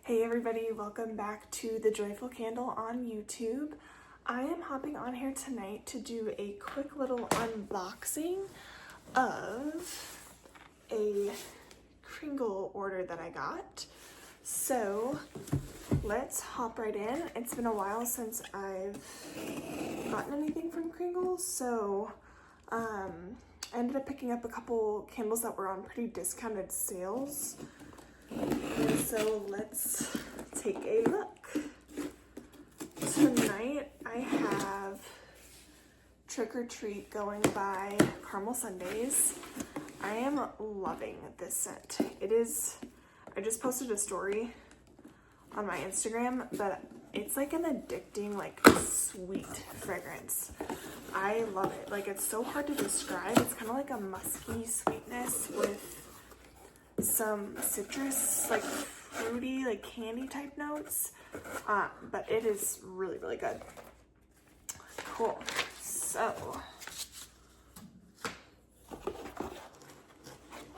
Hey everybody, welcome back to The Joyful Candle on YouTube. I am hopping on here tonight to do a quick little unboxing of a Kringle order that I got. So let's hop right in. It's been a while since I've gotten anything from Kringle, so I ended up picking up a couple candles that were on pretty discounted sales. So let's take a look. Tonight I have Trick or Treat going by Caramel Sundays. I am loving this scent. It is, I just posted a story on my Instagram, but it's like an addicting, like sweet fragrance. I love it. Like, it's so hard to describe. It's kind of like a musky sweetness with some citrus, like fruity, like candy type notes, but it is really, really good. Cool. So,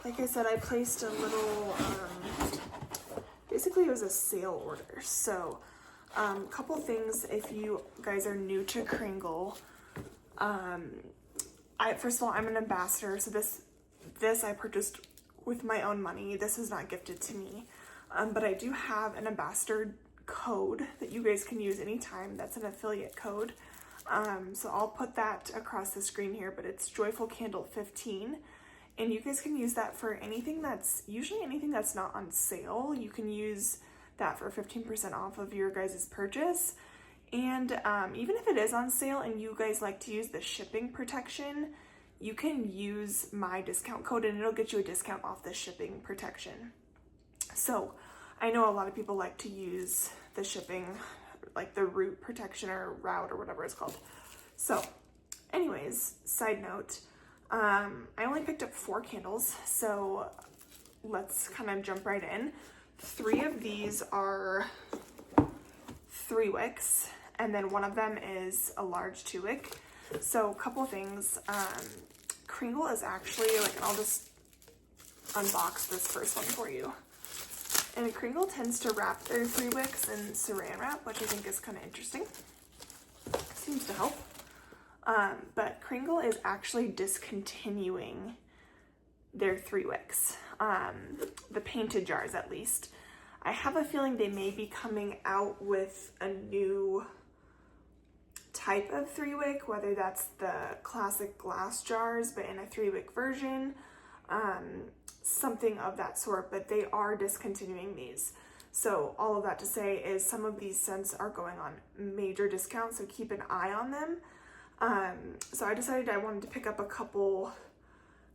like I said, I placed a little, basically it was a sale order. So, couple things if you guys are new to Kringle. First of all, I'm an ambassador, so this I purchased with my own money. This is not gifted to me, but I do have an ambassador code that you guys can use anytime. That's an affiliate code. So I'll put that across the screen here, but it's Joyful Candle 15, and you guys can use that for anything usually anything that's not on sale. You can use that for 15% off of your guys' purchase. And even if it is on sale and you guys like to use the shipping protection, you can use my discount code and it'll get you a discount off the shipping protection. So I know a lot of people like to use the shipping, like the route protection or route or whatever it's called. So anyways, side note, I only picked up 4 candles, so let's kind of jump right in. 3 of these are 3 wicks, and then one of them is a large 2 wick. So a couple things. Kringle is actually, like, and I'll just unbox this first one for you. And Kringle tends to wrap their 3 wicks in saran wrap, which I think is kind of interesting. Seems to help. But Kringle is actually discontinuing their 3 wicks. The painted jars, at least. I have a feeling they may be coming out with a new type of 3 wick, whether that's the classic glass jars but in a 3 wick version, something of that sort, but they are discontinuing these. So all of that to say is some of these scents are going on major discounts, so keep an eye on them. So I decided I wanted to pick up a couple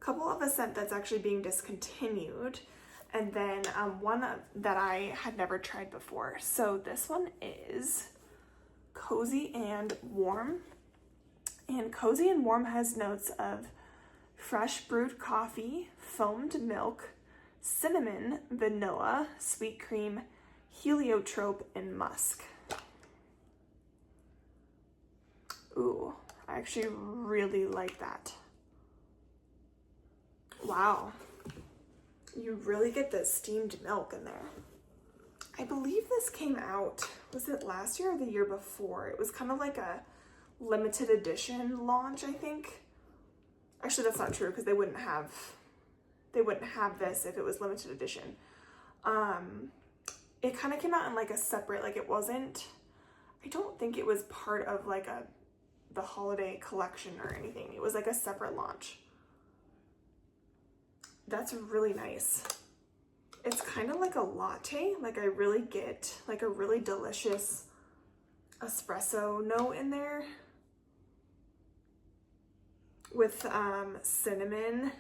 of a scent that's actually being discontinued, and then one that I had never tried before. So this one is Cozy and Warm, and Cozy and Warm has notes of fresh brewed coffee, foamed milk, cinnamon, vanilla, sweet cream, heliotrope, and musk. Ooh, I actually really like that. Wow, you really get the steamed milk in there. I believe this came out, was it last year or the year before? It was kind of like a limited edition launch, I think. Actually, that's not true because they wouldn't have this if it was limited edition. It kind of came out in like a separate, like it wasn't, I don't think it was part of like the holiday collection or anything. It was like a separate launch. That's really nice. It's kind of like a latte. Like, I really get like a really delicious espresso note in there with cinnamon.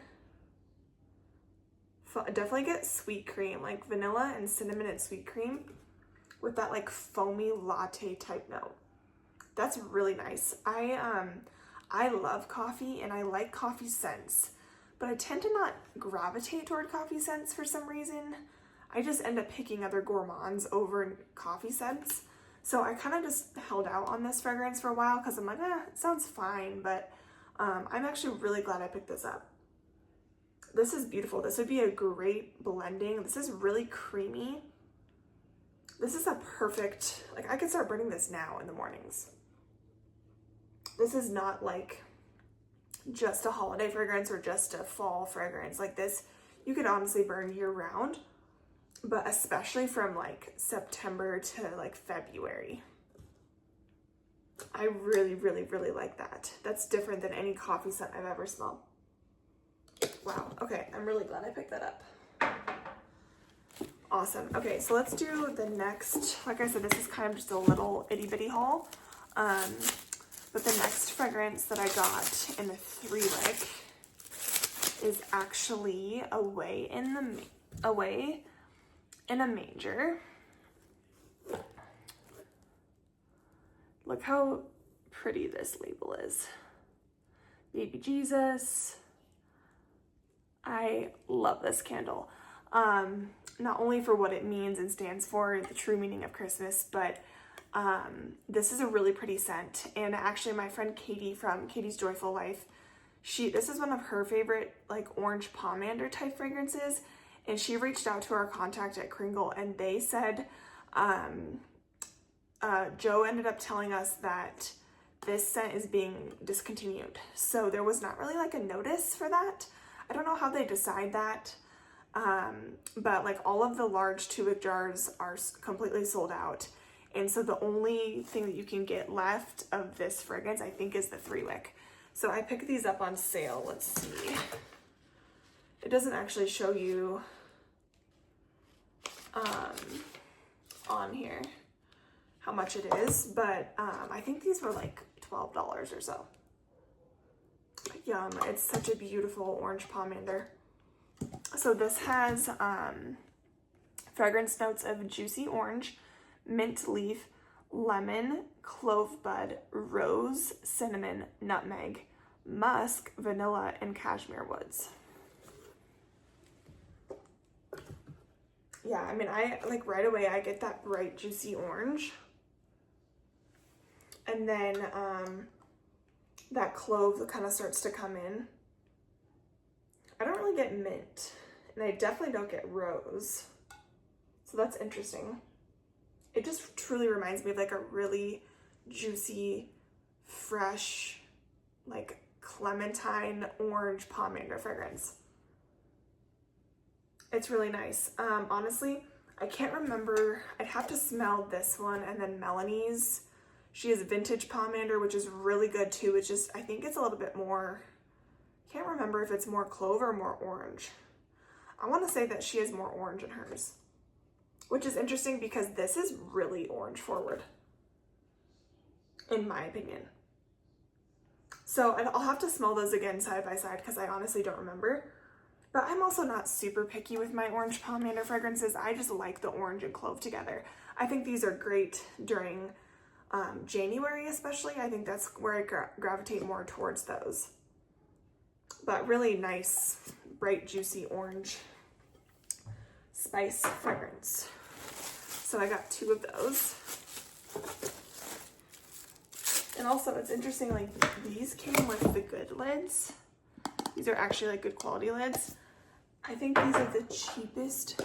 Definitely get sweet cream, like vanilla and cinnamon and sweet cream with that like foamy latte type note. That's really nice. I love coffee and I like coffee scents, but I tend to not gravitate toward coffee scents for some reason. I just end up picking other gourmands over coffee scents. So I kind of just held out on this fragrance for a while because I'm like, it sounds fine, but I'm actually really glad I picked this up. This is beautiful. This would be a great blending. This is really creamy. This is a perfect, like I could start burning this now in the mornings. This is not like just a holiday fragrance or just a fall fragrance. Like this, you could honestly burn year round, but especially from like September to like February. I really, really, really like that. That's different than any coffee scent I've ever smelled. Wow, okay, I'm really glad I picked that up. Awesome. Okay, so let's do the next, like I said, this is kind of just a little itty bitty haul. But the next fragrance that I got in the 3-wick is actually Away in a Manger. Look how pretty this label is. Baby Jesus. I love this candle. Not only for what it means and stands for, the true meaning of Christmas, but this is a really pretty scent. And actually my friend Katie from Katie's Joyful Life, this is one of her favorite like orange pomander type fragrances. And she reached out to our contact at Kringle and they said, Joe ended up telling us that this scent is being discontinued. So there was not really like a notice for that. I don't know how they decide that. But like all of the large 2-wick jars are completely sold out. And so the only thing that you can get left of this fragrance, I think, is the 3-wick. So I picked these up on sale. Let's see. It doesn't actually show you on here how much it is, but I think these were like $12 or so. Yum, it's such a beautiful orange pomander. So this has fragrance notes of juicy orange, mint leaf, lemon, clove bud, rose, cinnamon, nutmeg, musk, vanilla, and cashmere woods. Yeah, I mean, I like right away I get that bright juicy orange. And then that clove that kind of starts to come in. I don't really get mint, and I definitely don't get rose. So that's interesting. It just truly reminds me of like a really juicy, fresh, like clementine orange pomander fragrance. It's really nice. Honestly, I can't remember. I'd have to smell this one and then Melanie's. She has vintage pomander, which is really good too. It's just, I think it's a little bit more, can't remember if it's more clove or more orange. I want to say that she has more orange in hers, which is interesting because this is really orange forward, in my opinion. So I'll have to smell those again side by side because I honestly don't remember. But I'm also not super picky with my orange pomander fragrances. I just like the orange and clove together. I think these are great during January especially. I think that's where I gravitate more towards those. But really nice, bright, juicy orange spice fragrance. So I got 2 of those. And also it's interesting, like these came with the good lids. These are actually like good quality lids. I think these are the cheapest,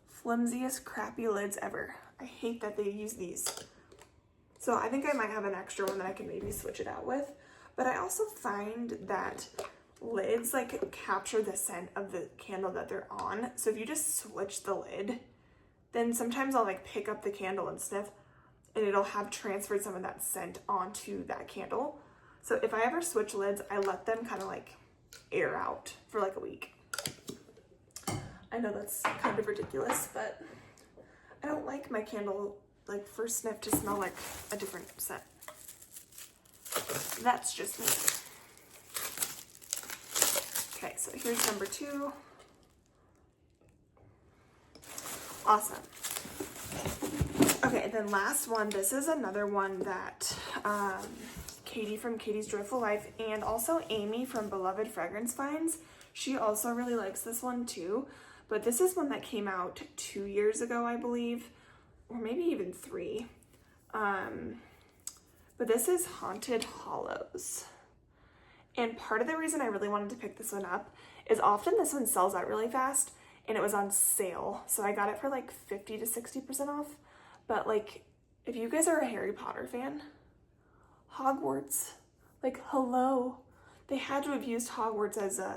flimsiest, crappy lids ever. I hate that they use these. So I think I might have an extra one that I can maybe switch it out with. But I also find that lids like capture the scent of the candle that they're on. So if you just switch the lid, then sometimes I'll like pick up the candle and sniff and it'll have transferred some of that scent onto that candle. So if I ever switch lids, I let them kind of like air out for like a week. I know that's kind of ridiculous, but I don't like my candle like first sniff to smell like a different scent. That's just me. Okay, so here's number 2. Awesome. Okay, then last one. This is another one that Katie from Katie's Joyful Life and also Amy from Beloved Fragrance Finds. She also really likes this one too. But this is one that came out 2 years ago, I believe, or maybe even 3. But this is Haunted Hollows. And part of the reason I really wanted to pick this one up is often this one sells out really fast. and it was on sale. So I got it for like 50 to 60% off. But like, if you guys are a Harry Potter fan, Hogwarts, like, hello. They had to have used Hogwarts as a,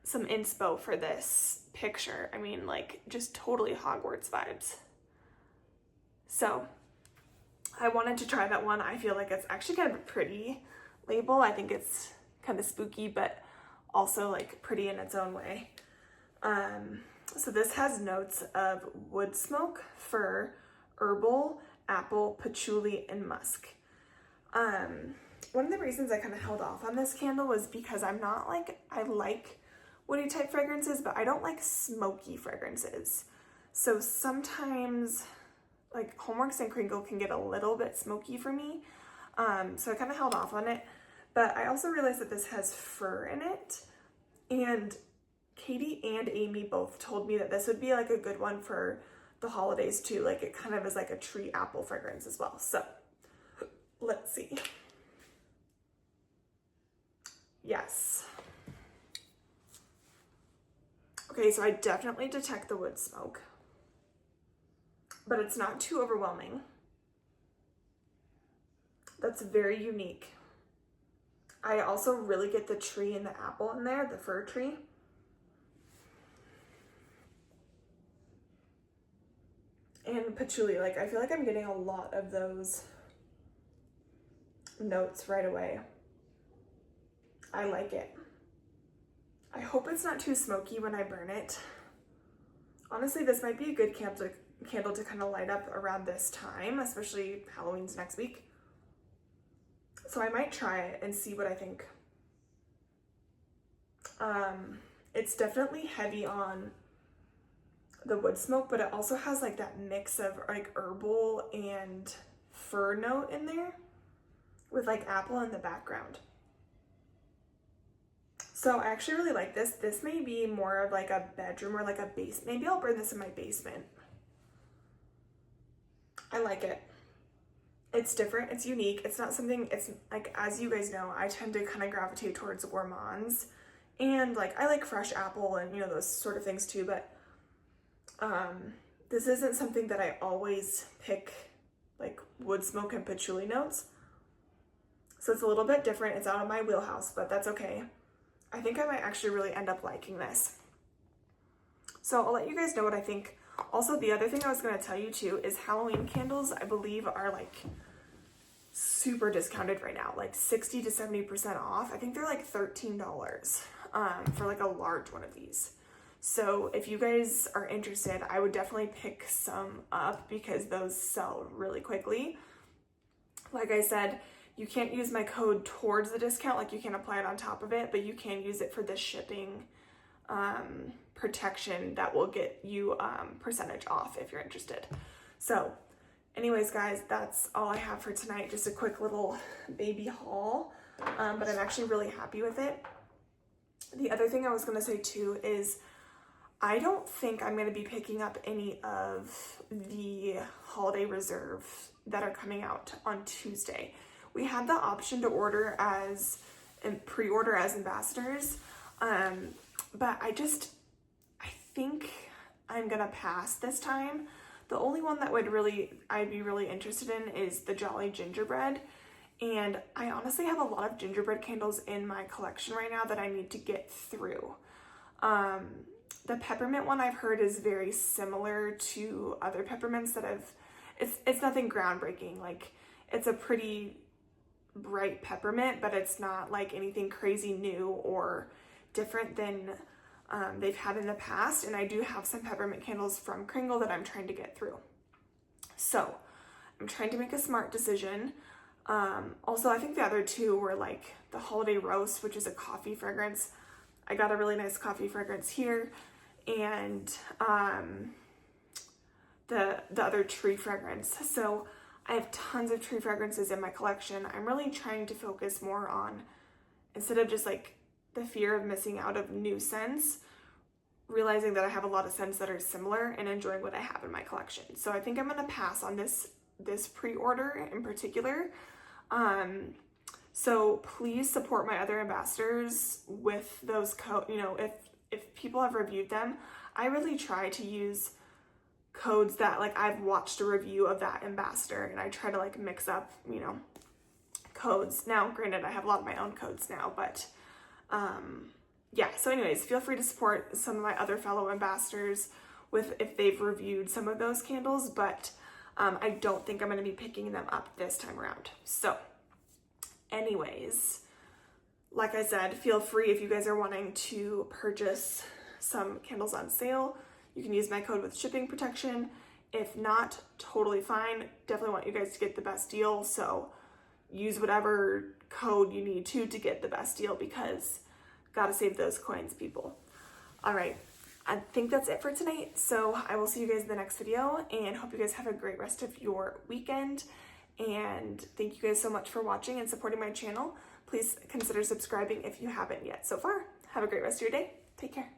some inspo for this picture. I mean, like, just totally Hogwarts vibes. So I wanted to try that one. I feel like it's actually kind of a pretty label. I think it's kind of spooky, but also like pretty in its own way. So this has notes of wood smoke, fir, herbal, apple, patchouli, and musk. One of the reasons I kind of held off on this candle was because I'm not like, I like woody type fragrances, but I don't like smoky fragrances. So sometimes like Homeworks and Kringle can get a little bit smoky for me. So I kind of held off on it, but I also realized that this has fir in it, and Katie and Amy both told me that this would be like a good one for the holidays too. Like it kind of is like a tree apple fragrance as well. So let's see. Yes. Okay, so I definitely detect the wood smoke, but it's not too overwhelming. That's very unique. I also really get the tree and the apple in there, the fir tree. And patchouli, like I feel like I'm getting a lot of those notes right away. I like it. I hope it's not too smoky when I burn it. Honestly, this might be a good candle to kind of light up around this time, especially Halloween's next week. So I might try it and see what I think. It's definitely heavy on the wood smoke, but it also has like that mix of like herbal and fir note in there with like apple in the background. So I actually really like this. This may be more of like a bedroom or like a base. Maybe I'll burn this in my basement. I like it. It's different, it's unique. It's not something, it's like, as you guys know, I tend to kind of gravitate towards gourmands, and like I like fresh apple and, you know, those sort of things too, but this isn't something that I always pick, like wood smoke and patchouli notes. So it's a little bit different. It's out of my wheelhouse, but that's okay. I think I might actually really end up liking this. So I'll let you guys know what I think. Also, the other thing I was going to tell you too is Halloween candles, I believe, are like super discounted right now, like 60 to 70% off. I think they're like $13 for like a large one of these. So if you guys are interested, I would definitely pick some up because those sell really quickly. Like I said, you can't use my code towards the discount, like you can apply it on top of it, but you can use it for the shipping protection that will get you percentage off if you're interested. So anyways, guys, that's all I have for tonight. Just a quick little baby haul, but I'm actually really happy with it. The other thing I was going to say too is I don't think I'm going to be picking up any of the holiday reserve that are coming out on Tuesday. We had the option to order as and pre-order as ambassadors, but I think I'm gonna pass this time. The only one that I'd be really interested in is the Jolly Gingerbread, and I honestly have a lot of gingerbread candles in my collection right now that I need to get through. The peppermint one I've heard is very similar to other peppermints that it's nothing groundbreaking. Like, it's a pretty bright peppermint, but it's not like anything crazy new or different than they've had in the past. And I do have some peppermint candles from Kringle that I'm trying to get through. So I'm trying to make a smart decision. Also, I think the other two were like the Holiday Roast, which is a coffee fragrance. I got a really nice coffee fragrance here, and the other tree fragrance. So I have tons of tree fragrances in my collection. I'm really trying to focus more on, instead of just like the fear of missing out of new scents, realizing that I have a lot of scents that are similar and enjoying what I have in my collection. So I think I'm gonna pass on this pre-order in particular. So please support my other ambassadors with those if people have reviewed them, I really try to use codes that like I've watched a review of that ambassador, and I try to like mix up, codes. Now, granted, I have a lot of my own codes now, but yeah. So anyways, feel free to support some of my other fellow ambassadors with if they've reviewed some of those candles, but I don't think I'm going to be picking them up this time around. So anyways, like I said, feel free if you guys are wanting to purchase some candles on sale. You can use my code with shipping protection. If not, totally fine. Definitely want you guys to get the best deal. So use whatever code you need to get the best deal, because gotta save those coins, people. All right, I think that's it for tonight. So I will see you guys in the next video, and hope you guys have a great rest of your weekend. And thank you guys so much for watching and supporting my channel. Please consider subscribing if you haven't yet so far. Have a great rest of your day. Take care.